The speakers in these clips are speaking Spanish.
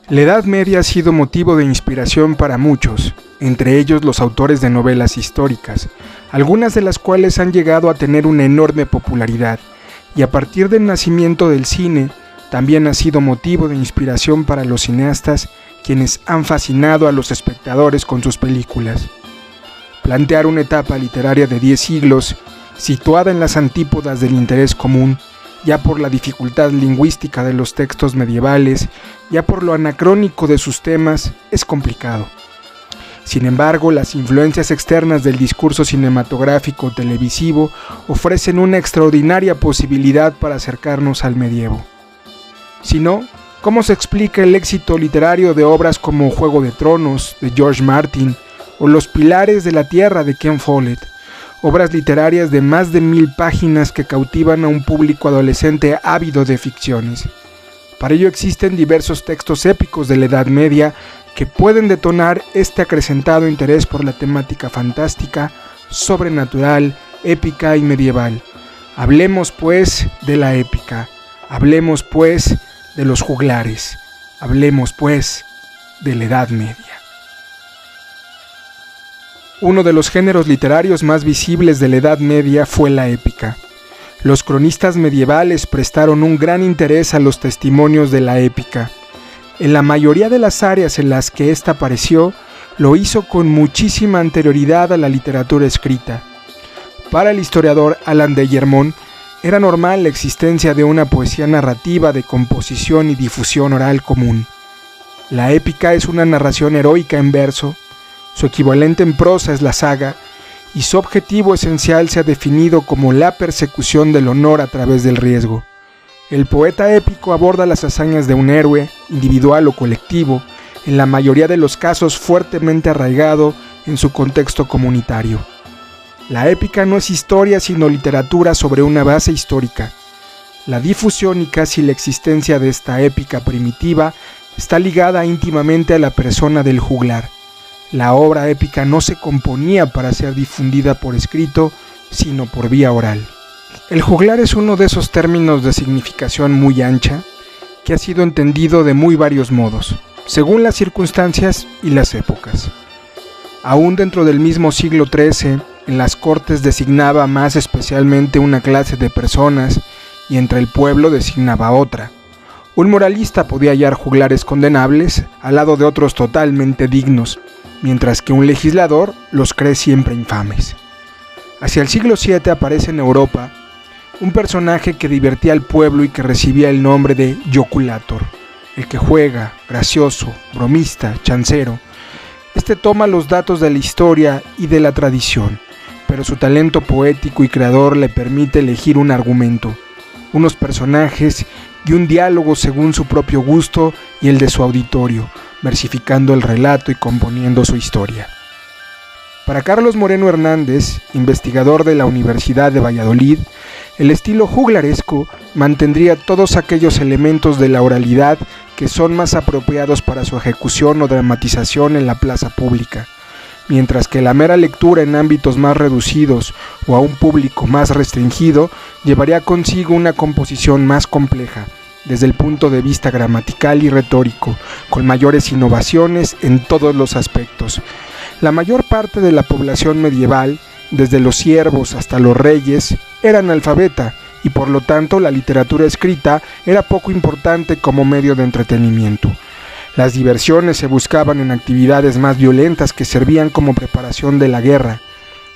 La Edad Media ha sido motivo de inspiración para muchos, entre ellos los autores de novelas históricas, algunas de las cuales han llegado a tener una enorme popularidad, y a partir del nacimiento del cine, también ha sido motivo de inspiración para los cineastas, quienes han fascinado a los espectadores con sus películas. Plantear una etapa literaria de 10 siglos, situada en las antípodas del interés común, ya por la dificultad lingüística de los textos medievales, ya por lo anacrónico de sus temas, es complicado. Sin embargo, las influencias externas del discurso cinematográfico televisivo ofrecen una extraordinaria posibilidad para acercarnos al medievo. Si no, ¿cómo se explica el éxito literario de obras como Juego de Tronos, de George Martin, o Los Pilares de la Tierra, de Ken Follett? Obras literarias de más de 1000 páginas que cautivan a un público adolescente ávido de ficciones. Para ello existen diversos textos épicos de la Edad Media que pueden detonar este acrecentado interés por la temática fantástica, sobrenatural, épica y medieval. Hablemos pues de la épica, hablemos pues de los juglares, hablemos pues de la Edad Media. Uno de los géneros literarios más visibles de la Edad Media fue la épica. Los cronistas medievales prestaron un gran interés a los testimonios de la épica. En la mayoría de las áreas en las que ésta apareció, lo hizo con muchísima anterioridad a la literatura escrita. Para el historiador Alan de Germont, era normal la existencia de una poesía narrativa de composición y difusión oral común. La épica es una narración heroica en verso. Su equivalente en prosa es la saga, y su objetivo esencial se ha definido como la persecución del honor a través del riesgo. El poeta épico aborda las hazañas de un héroe, individual o colectivo, en la mayoría de los casos fuertemente arraigado en su contexto comunitario. La épica no es historia sino literatura sobre una base histórica. La difusión y casi la existencia de esta épica primitiva está ligada íntimamente a la persona del juglar. La obra épica no se componía para ser difundida por escrito, sino por vía oral. El juglar es uno de esos términos de significación muy ancha, que ha sido entendido de muy varios modos, según las circunstancias y las épocas. Aún dentro del mismo siglo XIII, en las cortes designaba más especialmente una clase de personas, y entre el pueblo designaba otra. Un moralista podía hallar juglares condenables al lado de otros totalmente dignos, mientras que un legislador los cree siempre infames. Hacia el siglo VII aparece en Europa un personaje que divertía al pueblo y que recibía el nombre de joculator, el que juega, gracioso, bromista, chancero. Este toma los datos de la historia y de la tradición, pero su talento poético y creador le permite elegir un argumento, unos personajes y un diálogo según su propio gusto y el de su auditorio, versificando el relato y componiendo su historia. Para Carlos Moreno Hernández, investigador de la Universidad de Valladolid, el estilo juglaresco mantendría todos aquellos elementos de la oralidad que son más apropiados para su ejecución o dramatización en la plaza pública, mientras que la mera lectura en ámbitos más reducidos o a un público más restringido llevaría consigo una composición más compleja, desde el punto de vista gramatical y retórico, con mayores innovaciones en todos los aspectos. La mayor parte de la población medieval, desde los siervos hasta los reyes, era analfabeta y por lo tanto la literatura escrita era poco importante como medio de entretenimiento. Las diversiones se buscaban en actividades más violentas que servían como preparación de la guerra,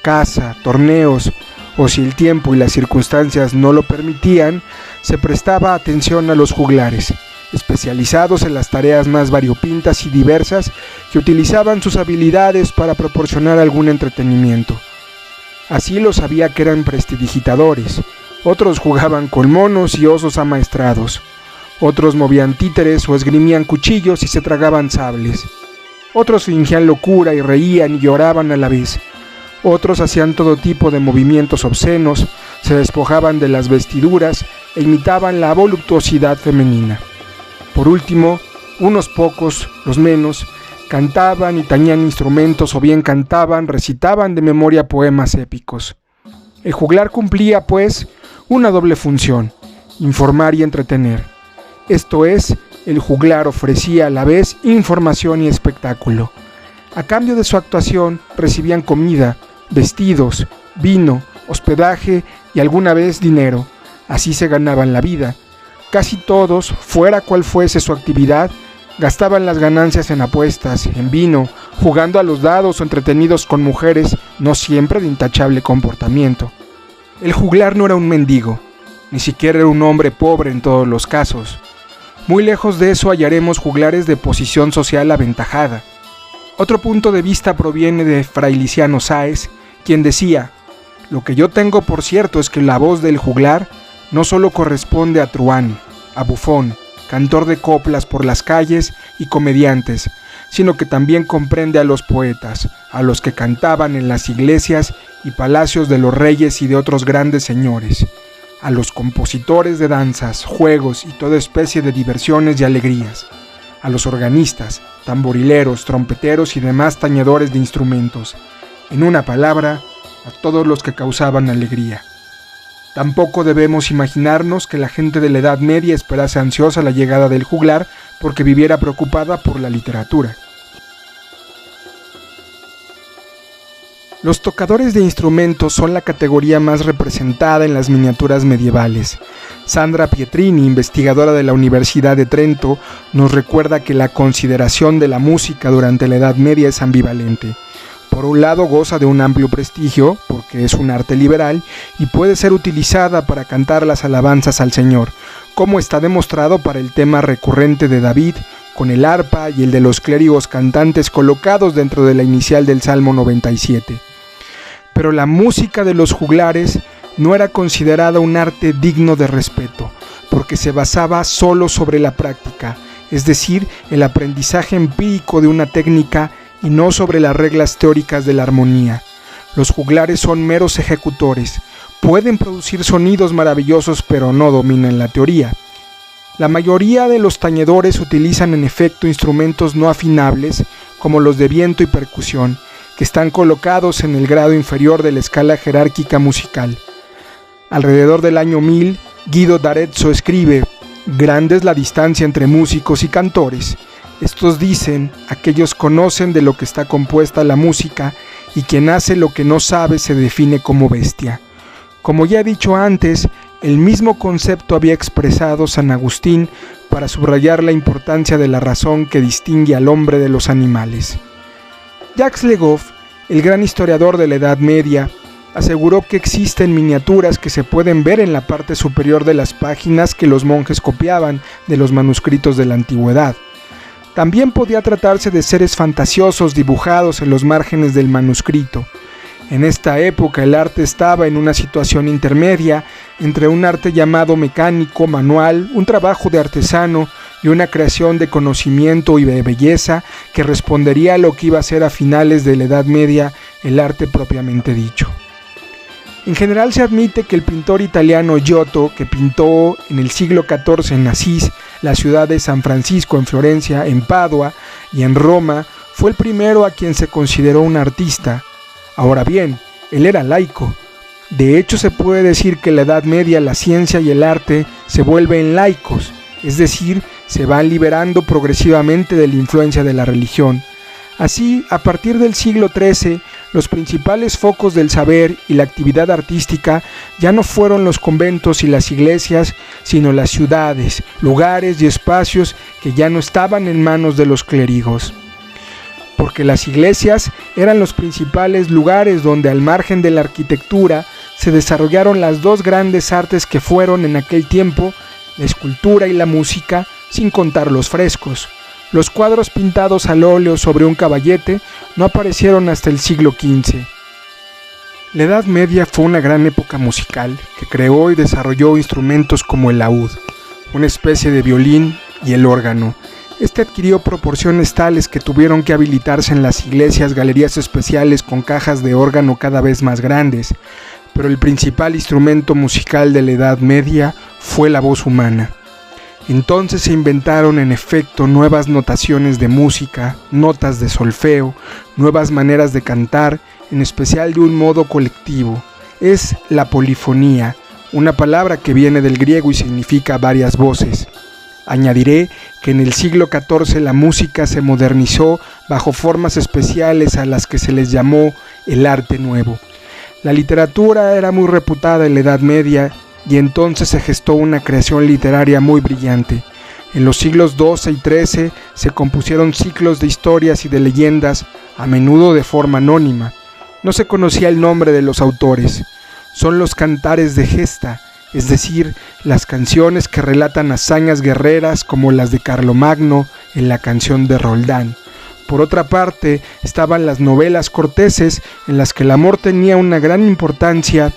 caza, torneos, o si el tiempo y las circunstancias no lo permitían, se prestaba atención a los juglares, especializados en las tareas más variopintas y diversas que utilizaban sus habilidades para proporcionar algún entretenimiento. Así lo sabía que eran prestidigitadores, otros jugaban con monos y osos amaestrados, otros movían títeres o esgrimían cuchillos y se tragaban sables, otros fingían locura y reían y lloraban a la vez. Otros hacían todo tipo de movimientos obscenos, se despojaban de las vestiduras e imitaban la voluptuosidad femenina. Por último, unos pocos, los menos, cantaban y tañían instrumentos o bien cantaban, recitaban de memoria poemas épicos. El juglar cumplía, pues, una doble función, informar y entretener. Esto es, el juglar ofrecía a la vez información y espectáculo. A cambio de su actuación recibían comida, vestidos, vino, hospedaje y alguna vez dinero. Así se ganaban la vida. Casi todos, fuera cual fuese su actividad, gastaban las ganancias en apuestas, en vino, jugando a los dados o entretenidos con mujeres, no siempre de intachable comportamiento. El juglar no era un mendigo, ni siquiera era un hombre pobre en todos los casos. Muy lejos de eso hallaremos juglares de posición social aventajada. Otro punto de vista proviene de Fray Liciano Sáez, quien decía: lo que yo tengo por cierto es que la voz del juglar no solo corresponde a truán, a bufón, cantor de coplas por las calles y comediantes, sino que también comprende a los poetas, a los que cantaban en las iglesias y palacios de los reyes y de otros grandes señores, a los compositores de danzas, juegos y toda especie de diversiones y alegrías, a los organistas, tamborileros, trompeteros y demás tañedores de instrumentos, en una palabra, a todos los que causaban alegría. Tampoco debemos imaginarnos que la gente de la Edad Media esperase ansiosa la llegada del juglar porque viviera preocupada por la literatura. Los tocadores de instrumentos son la categoría más representada en las miniaturas medievales. Sandra Pietrini, investigadora de la Universidad de Trento, nos recuerda que la consideración de la música durante la Edad Media es ambivalente. Por un lado goza de un amplio prestigio, porque es un arte liberal, y puede ser utilizada para cantar las alabanzas al Señor, como está demostrado para el tema recurrente de David, con el arpa y el de los clérigos cantantes colocados dentro de la inicial del Salmo 97. Pero la música de los juglares no era considerada un arte digno de respeto, porque se basaba solo sobre la práctica, es decir, el aprendizaje empírico de una técnica y no sobre las reglas teóricas de la armonía. Los juglares son meros ejecutores, pueden producir sonidos maravillosos pero no dominan la teoría. La mayoría de los tañedores utilizan en efecto instrumentos no afinables como los de viento y percusión, que están colocados en el grado inferior de la escala jerárquica musical. Alrededor del año 1000, Guido d'Arezzo escribe: grande es la distancia entre músicos y cantores. Estos dicen, aquellos conocen de lo que está compuesta la música, y quien hace lo que no sabe se define como bestia. Como ya he dicho antes, el mismo concepto había expresado San Agustín para subrayar la importancia de la razón que distingue al hombre de los animales. Jacques Le Goff, el gran historiador de la Edad Media, aseguró que existen miniaturas que se pueden ver en la parte superior de las páginas que los monjes copiaban de los manuscritos de la antigüedad. También podía tratarse de seres fantasiosos dibujados en los márgenes del manuscrito. En esta época el arte estaba en una situación intermedia entre un arte llamado mecánico, manual, un trabajo de artesano y una creación de conocimiento y de belleza que respondería a lo que iba a ser a finales de la Edad Media el arte propiamente dicho. En general se admite que el pintor italiano Giotto, que pintó en el siglo XIV en Asís, la ciudad de San Francisco en Florencia, en Padua y en Roma, fue el primero a quien se consideró un artista. Ahora bien, él era laico. De hecho, se puede decir que en la Edad Media la ciencia y el arte se vuelven laicos, es decir, se van liberando progresivamente de la influencia de la religión. Así, a partir del siglo XIII, los principales focos del saber y la actividad artística ya no fueron los conventos y las iglesias, sino las ciudades, lugares y espacios que ya no estaban en manos de los clérigos. Porque las iglesias eran los principales lugares donde, al margen de la arquitectura, se desarrollaron las dos grandes artes que fueron en aquel tiempo la escultura y la música, sin contar los frescos. Los cuadros pintados al óleo sobre un caballete no aparecieron hasta el siglo XV. La Edad Media fue una gran época musical que creó y desarrolló instrumentos como el laúd, una especie de violín, y el órgano. Este adquirió proporciones tales que tuvieron que habilitarse en las iglesias galerías especiales con cajas de órgano cada vez más grandes, pero el principal instrumento musical de la Edad Media fue la voz humana. Entonces se inventaron en efecto nuevas notaciones de música, notas de solfeo, nuevas maneras de cantar, en especial de un modo colectivo. Es la polifonía, una palabra que viene del griego y significa varias voces. Añadiré que en el siglo XIV la música se modernizó bajo formas especiales a las que se les llamó el arte nuevo. La literatura era muy reputada en la Edad Media y entonces se gestó una creación literaria muy brillante. En los siglos XII y XIII se compusieron ciclos de historias y de leyendas, a menudo de forma anónima. No se conocía el nombre de los autores. Son los cantares de gesta, es decir, las canciones que relatan hazañas guerreras como las de Carlomagno en la canción de Roldán. Por otra parte, estaban las novelas corteses en las que el amor tenía una gran importancia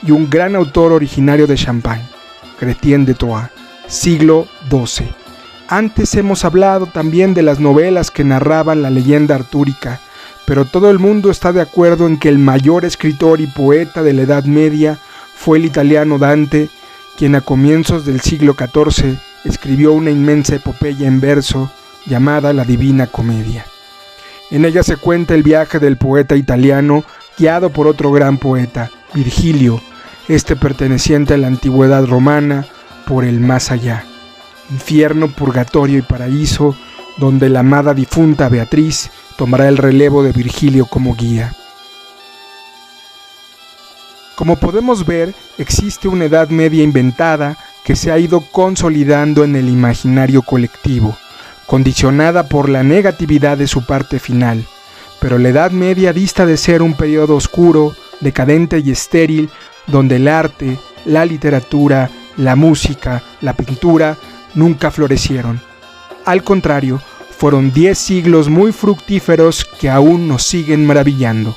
y un gran autor originario de Champagne, Chrétien de Troyes, siglo XII. Antes hemos hablado también de las novelas que narraban la leyenda artúrica, pero todo el mundo está de acuerdo en que el mayor escritor y poeta de la Edad Media fue el italiano Dante, quien a comienzos del siglo XIV escribió una inmensa epopeya en verso llamada la Divina Comedia. En ella se cuenta el viaje del poeta italiano guiado por otro gran poeta, Virgilio, perteneciente a la antigüedad romana, por el más allá, infierno, purgatorio y paraíso, donde la amada difunta Beatriz tomará el relevo de Virgilio como guía. Como podemos ver, existe una Edad Media inventada que se ha ido consolidando en el imaginario colectivo, condicionada por la negatividad de su parte final, pero la Edad Media dista de ser un periodo oscuro, decadente y estéril, donde el arte, la literatura, la música, la pintura nunca florecieron. Al contrario, fueron 10 siglos muy fructíferos que aún nos siguen maravillando.